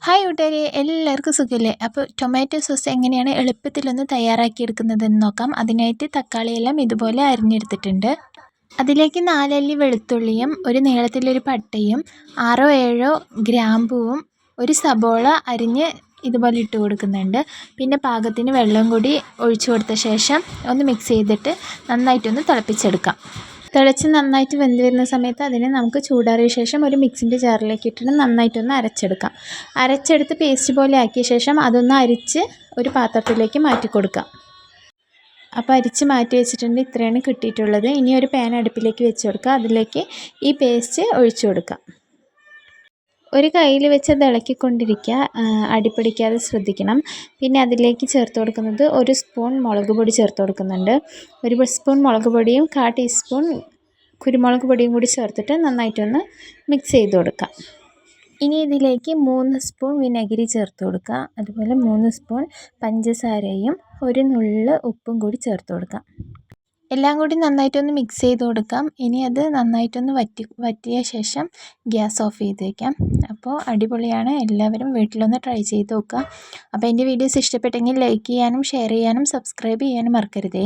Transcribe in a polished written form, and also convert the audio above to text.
Hi കൂട്ടുകാരെ, എല്ലാവർക്കും സുഖമില്ലേ? അപ്പോൾ ടൊമാറ്റോ സോസ് എങ്ങനെയാണ് എളുപ്പത്തിലൊന്ന് തയ്യാറാക്കിയെടുക്കുന്നതെന്ന് നോക്കാം. അതിനായിട്ട് തക്കാളിയെല്ലാം ഇതുപോലെ അരിഞ്ഞെടുത്തിട്ടുണ്ട്. അതിലേക്ക് 4 അല്ലി വെളുത്തുള്ളിയും ഒരു നീളത്തിലൊരു പട്ടയും 6-7 ഗ്രാമ്പൂവും ഒരു സബോള അരിഞ്ഞ് ഇതുപോലെ ഇട്ട് കൊടുക്കുന്നുണ്ട്. പിന്നെ പാകത്തിന് വെള്ളം കൂടി ഒഴിച്ചു കൊടുത്ത ശേഷം ഒന്ന് മിക്സ് ചെയ്തിട്ട് നന്നായിട്ടൊന്ന് തിളപ്പിച്ചെടുക്കാം. തിളച്ച് നന്നായിട്ട് വെന്ത് വരുന്ന സമയത്ത് അതിനെ നമുക്ക് ചൂടാറിയ ശേഷം ഒരു മിക്സിൻ്റെ ജാറിലേക്ക് ഇട്ടിട്ട് നന്നായിട്ടൊന്ന് അരച്ചെടുക്കാം. അരച്ചെടുത്ത് പേസ്റ്റ് പോലെ ആക്കിയ ശേഷം അതൊന്ന് അരിച്ച് ഒരു പാത്രത്തിലേക്ക് മാറ്റി കൊടുക്കാം. അപ്പോൾ അരിച്ച് മാറ്റി വെച്ചിട്ടുണ്ട്. ഇത്രയാണ് കിട്ടിയിട്ടുള്ളത്. ഇനി ഒരു പാൻ അടുപ്പിലേക്ക് വെച്ച് കൊടുക്കുക. അതിലേക്ക് ഈ പേസ്റ്റ് ഒഴിച്ചു കൊടുക്കാം. ഒരു കയ്യിൽ വെച്ച് അത് ഇളക്കിക്കൊണ്ടിരിക്കുക, അടിപിടിക്കാതെ ശ്രദ്ധിക്കണം. പിന്നെ അതിലേക്ക് ചേർത്ത് കൊടുക്കുന്നത് 1 സ്പൂൺ മുളക് പൊടി ചേർത്ത് കൊടുക്കുന്നുണ്ട്. 1 സ്പൂൺ മുളക് പൊടിയും 1/4 ടീസ്പൂൺ കുരുമുളക് പൊടിയും കൂടി ചേർത്തിട്ട് നന്നായിട്ടൊന്ന് മിക്സ് ചെയ്ത് കൊടുക്കാം. ഇനി ഇതിലേക്ക് 3 സ്പൂൺ വിനാഗിരി ചേർത്ത് കൊടുക്കുക. അതുപോലെ 3 സ്പൂൺ പഞ്ചസാരയും ഒരു നുള്ള് ഉപ്പും കൂടി ചേർത്ത് കൊടുക്കാം. എല്ലാം കൂടി നന്നായിട്ടൊന്ന് മിക്സ് ചെയ്ത് കൊടുക്കാം. ഇനി അത് നന്നായിട്ടൊന്ന് വറ്റിയ ശേഷം ഗ്യാസ് ഓഫ് ചെയ്ത് വയ്ക്കാം. അപ്പോൾ അടിപൊളിയാണ്. എല്ലാവരും വീട്ടിലൊന്ന് ട്രൈ ചെയ്ത് നോക്കുക. അപ്പോൾ എൻ്റെ വീഡിയോസ് ഇഷ്ടപ്പെട്ടെങ്കിൽ ലൈക്ക് ചെയ്യാനും ഷെയർ ചെയ്യാനും സബ്സ്ക്രൈബ് ചെയ്യാനും മറക്കരുതേ.